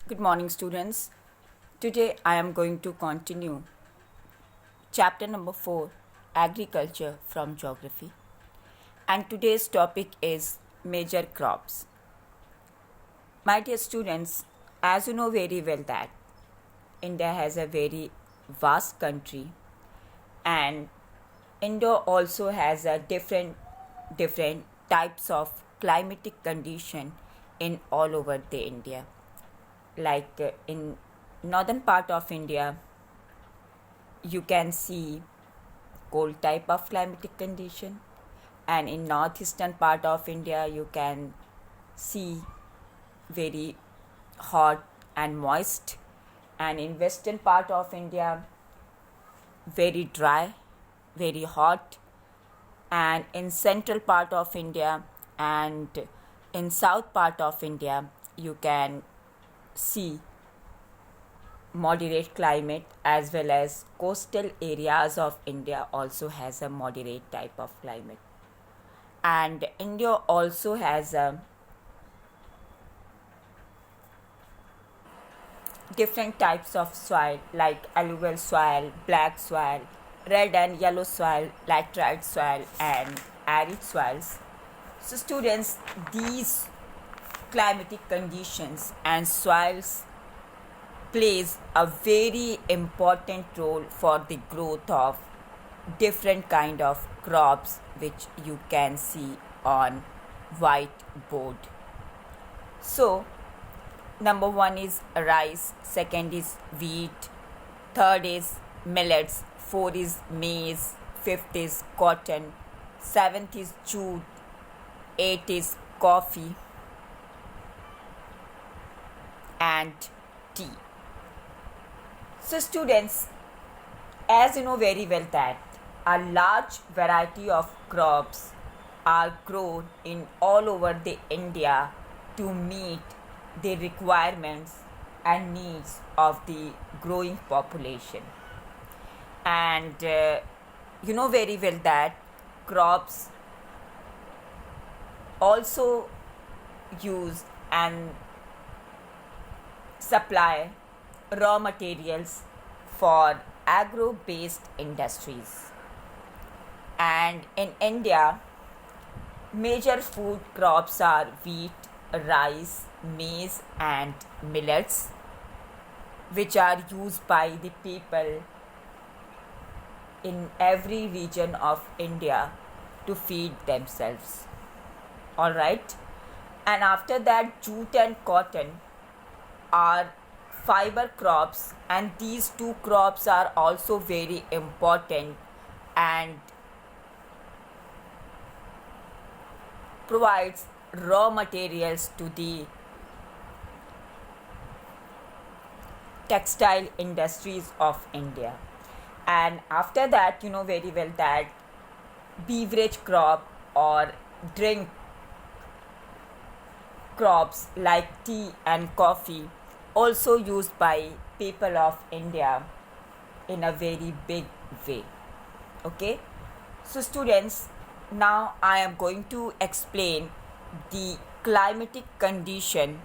Good morning, students. Today I am going to continue chapter number 4, Agriculture from Geography. And today's topic is major crops. My dear students, as you know very well that India has a very vast country, and India also has a different types of climatic condition in all over the India. Like in northern part of India, you can see cold type of climatic condition, and in northeastern part of India you can see very hot and moist, and in western part of India very dry, very hot, and in central part of India and in south part of India you can see moderate climate, as well as coastal areas of India also has a moderate type of climate. And India also has a different types of soil like alluvial soil, black soil, red and yellow soil, laterite soil, and arid soils. So students, these climatic conditions and soils plays a very important role for the growth of different kind of crops which you can see on whiteboard. So number 1 is rice, second is wheat, third is millets, 4 is maize, 5th is cotton, 7th is jute, 8 is coffee, and tea. So students, as you know very well that a large variety of crops are grown in all over the India to meet the requirements and needs of the growing population. And you know very well that crops also use and supply raw materials for agro-based industries. And in India, major food crops are wheat, rice, maize, and millets, which are used by the people in every region of India to feed themselves. Alright? And after that, jute and cotton are fiber crops, and these two crops are also very important and provides raw materials to the textile industries of India. And after that, you know very well that beverage crop or drink crops like tea and coffee also used by people of India in a very big way. Okay, so students, now I am going to explain the climatic condition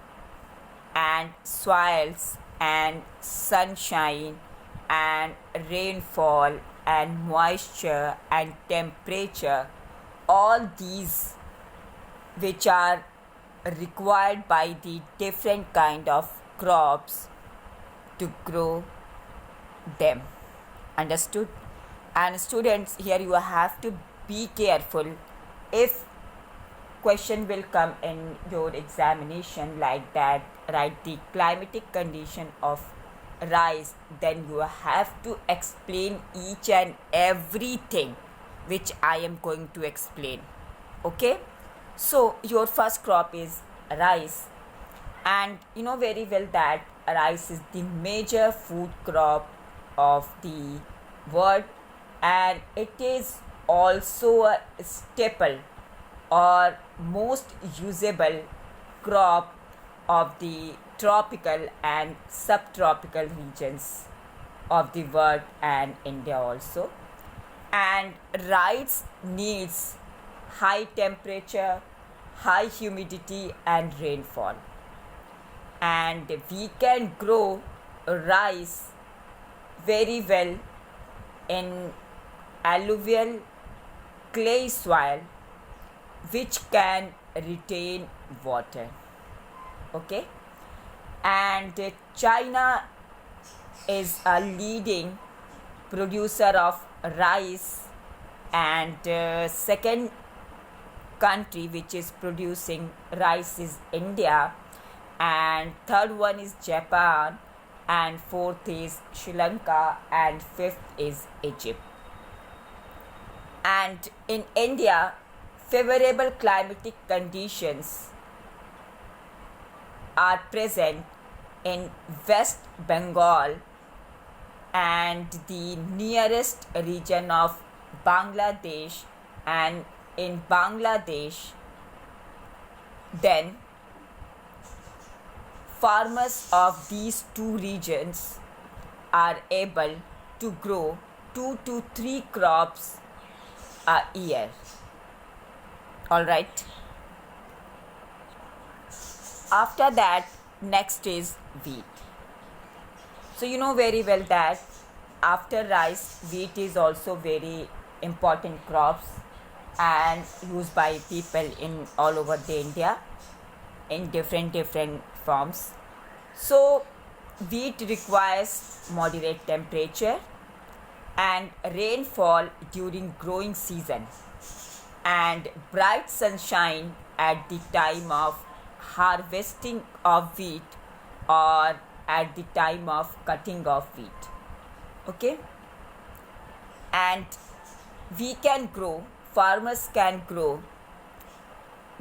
and soils and sunshine and rainfall and moisture and temperature, all these which are required by the different kind of crops to grow them. Understood? And students, here you have to be careful. If question will come in your examination like that, write the climatic condition of rice, then you have to explain each and everything which I am going to explain. Okay, so your first crop is rice, and you know very well that rice is the major food crop of the world, and it is also a staple or most usable crop of the tropical and subtropical regions of the world and India also. And rice needs high temperature, high humidity and rainfall. and we can grow rice very well in alluvial clay soil which can retain water. Okay, and China is a leading producer of rice, and second country which is producing rice is India, and third one is Japan, and fourth is Sri Lanka, and fifth is Egypt. And in India, favorable climatic conditions are present in West Bengal and the nearest region of Bangladesh, and in Bangladesh, then farmers of these two regions are able to grow 2 to 3 crops a year. Alright. After that, next is wheat. So you know very well that after rice, wheat is also very important crops and used by people in all over the India in different forms. So wheat requires moderate temperature and rainfall during growing season and bright sunshine at the time of harvesting of wheat or at the time of cutting of wheat. Okay, and farmers can grow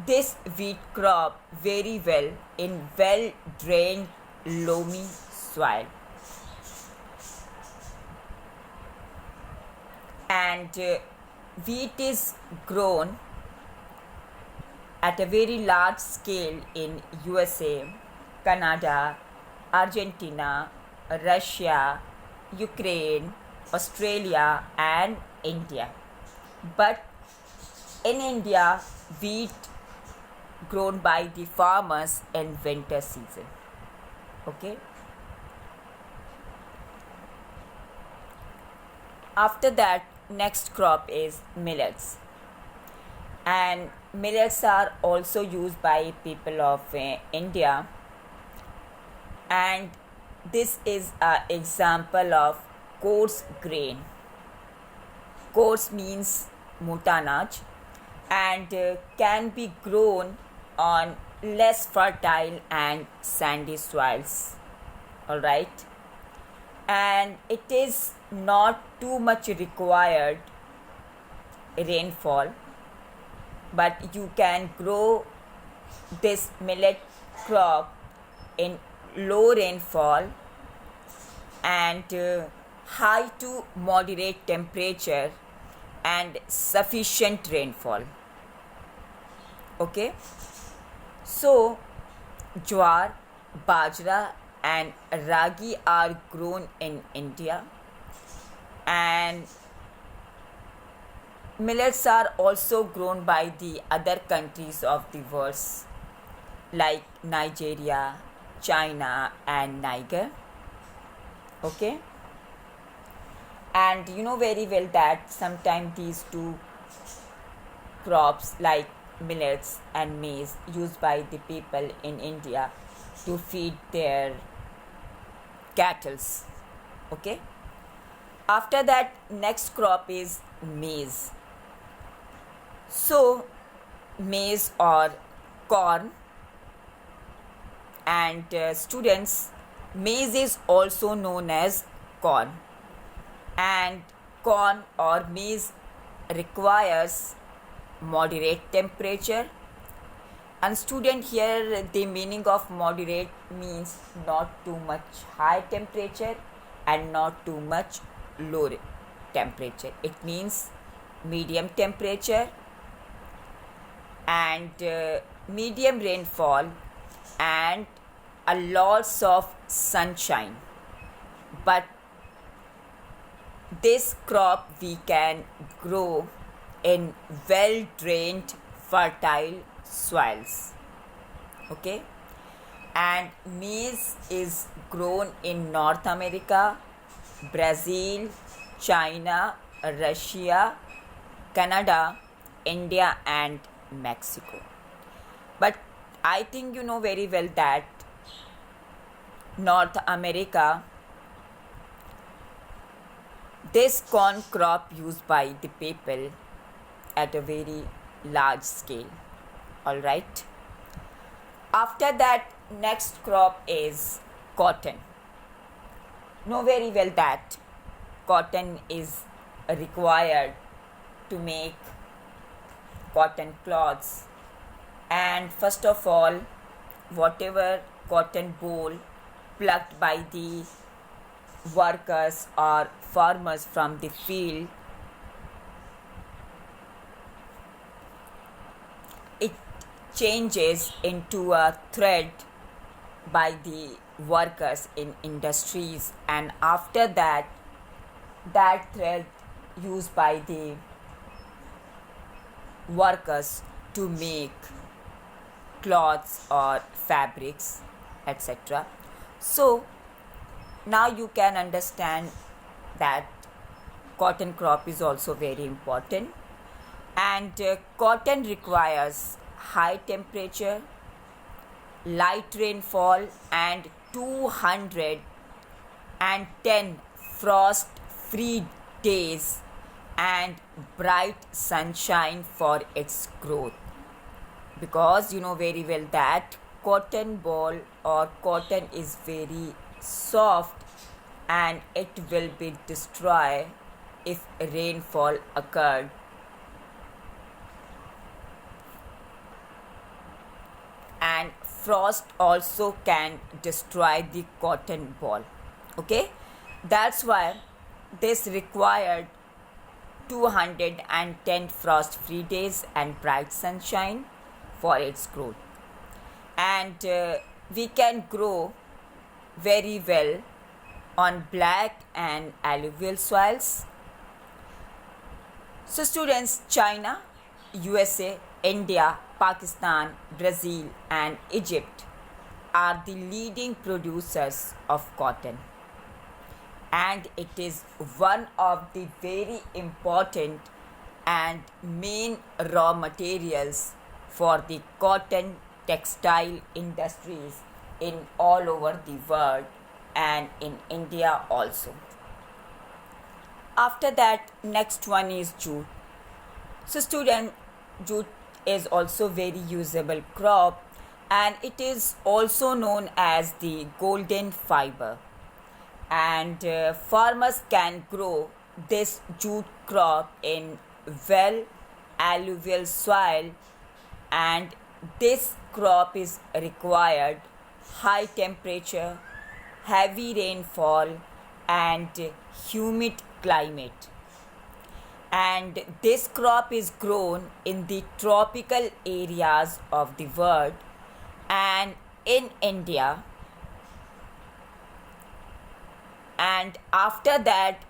this wheat crop very well in well drained loamy soil, and wheat is grown at a very large scale in USA, Canada, Argentina, Russia, Ukraine, Australia, and India. But in India, wheat grown by the farmers in winter season. Okay. After that, next crop is millets, and millets are also used by people of India, and this is an example of coarse grain. Coarse means mota anaj, and can be grown on less fertile and sandy soils. Alright, and it is not too much required rainfall, but you can grow this millet crop in low rainfall and high to moderate temperature and sufficient rainfall. Okay, so jowar, bajra, and ragi are grown in India, and millets are also grown by the other countries of the world like Nigeria, China, and Niger. Okay, and you know very well that sometimes these two crops like millets and maize used by the people in India to feed their cattle. Okay, after that, next crop is maize. So maize or corn, and students, maize is also known as corn, and corn or maize requires moderate temperature. And student, here the meaning of moderate means not too much high temperature and not too much low temperature. It means medium temperature and medium rainfall and a lots of sunshine. But this crop we can grow in well drained fertile soils. Okay, and maize is grown in North America, Brazil, China, Russia, Canada, India and Mexico. But I think you know very well that North America, this corn crop used by the people at a very large scale. All right. After that, next crop is cotton. Know very well that cotton is required to make cotton cloths, and first of all, whatever cotton ball plucked by the workers or farmers from the field, it changes into a thread by the workers in industries, and after that, that thread used by the workers to make cloths or fabrics, etc. So now you can understand that cotton crop is also very important, and cotton requires high temperature, light rainfall and 210 frost free days and bright sunshine for its growth. Because you know very well that cotton ball or cotton is very soft and it will be destroyed if rainfall occurred. And frost also can destroy the cotton ball. Okay, that's why this required 210 frost free days and bright sunshine for its growth. And we can grow very well on black and alluvial soils. So students, China, USA, India, Pakistan, Brazil and Egypt are the leading producers of cotton, and it is one of the very important and main raw materials for the cotton textile industries in all over the world and in India also. After that, next one is jute. So student, jute is also very usable crop, and it is also known as the golden fiber, and farmers can grow this jute crop in well alluvial soil, and this crop is required high temperature, heavy rainfall and humid climate. And this crop is grown in the tropical areas of the world and in India. And after that,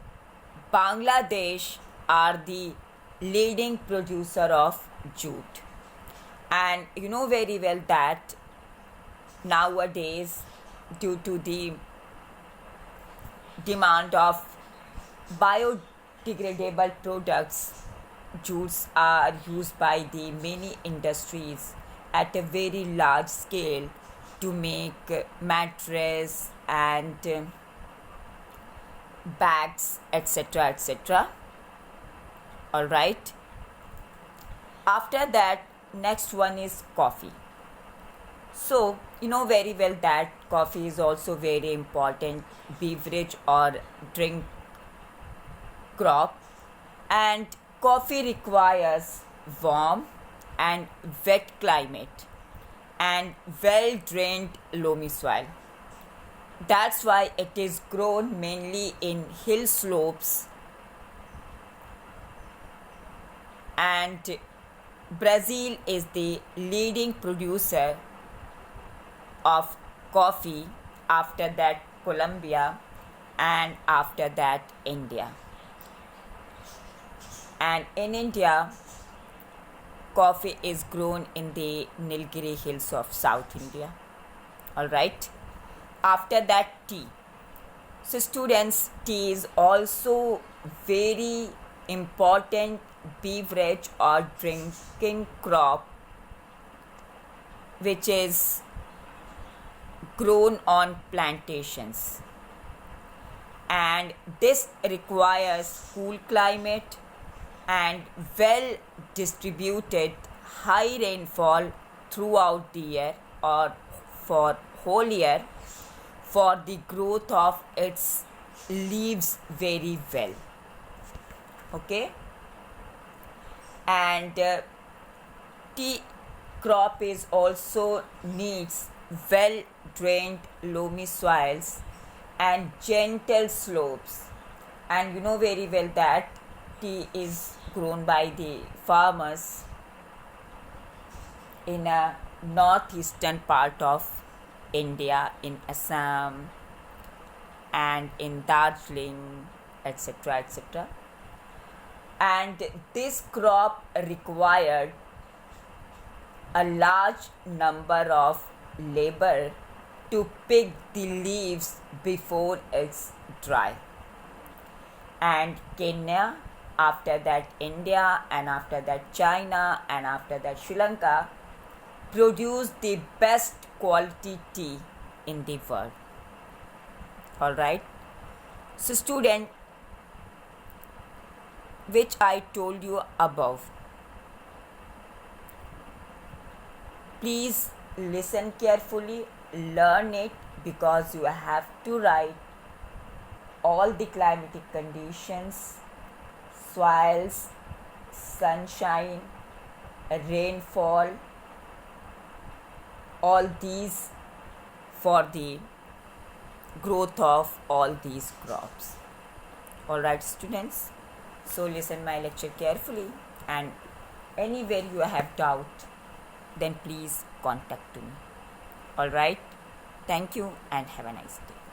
Bangladesh are the leading producer of jute. And you know very well that nowadays, due to the demand of biodegradable products, jutes are used by the many industries at a very large scale to make mattress and bags, etc., etc. All right. After that, next one is coffee. So you know very well that coffee is also very important beverage or drink crop, and coffee requires warm and wet climate and well drained loamy soil. That's why it is grown mainly in hill slopes, and Brazil is the leading producer of coffee, after that Colombia, and after that India. And in India, coffee is grown in the Nilgiri hills of South India. All right. After that, tea. So students, tea is also very important beverage or drinking crop which is grown on plantations, and this requires cool climate and well distributed high rainfall throughout the year or for whole year for the growth of its leaves very well. Okay, and tea crop is also needs well drained loamy soils and gentle slopes, and you know very well that tea is grown by the farmers in a northeastern part of India, in Assam and in Darjeeling, etc., etc. And this crop required a large number of labor to pick the leaves before it's dry. And Kenya, after that India, and after that China, and after that Sri Lanka produce the best quality tea in the world. Alright. So student, which I told you above, please listen carefully, learn it, because you have to write all the climatic conditions, soils, sunshine, rainfall, all these for the growth of all these crops. Alright students, so listen my lecture carefully, and anywhere you have doubt, then please contact me. Alright, thank you and have a nice day.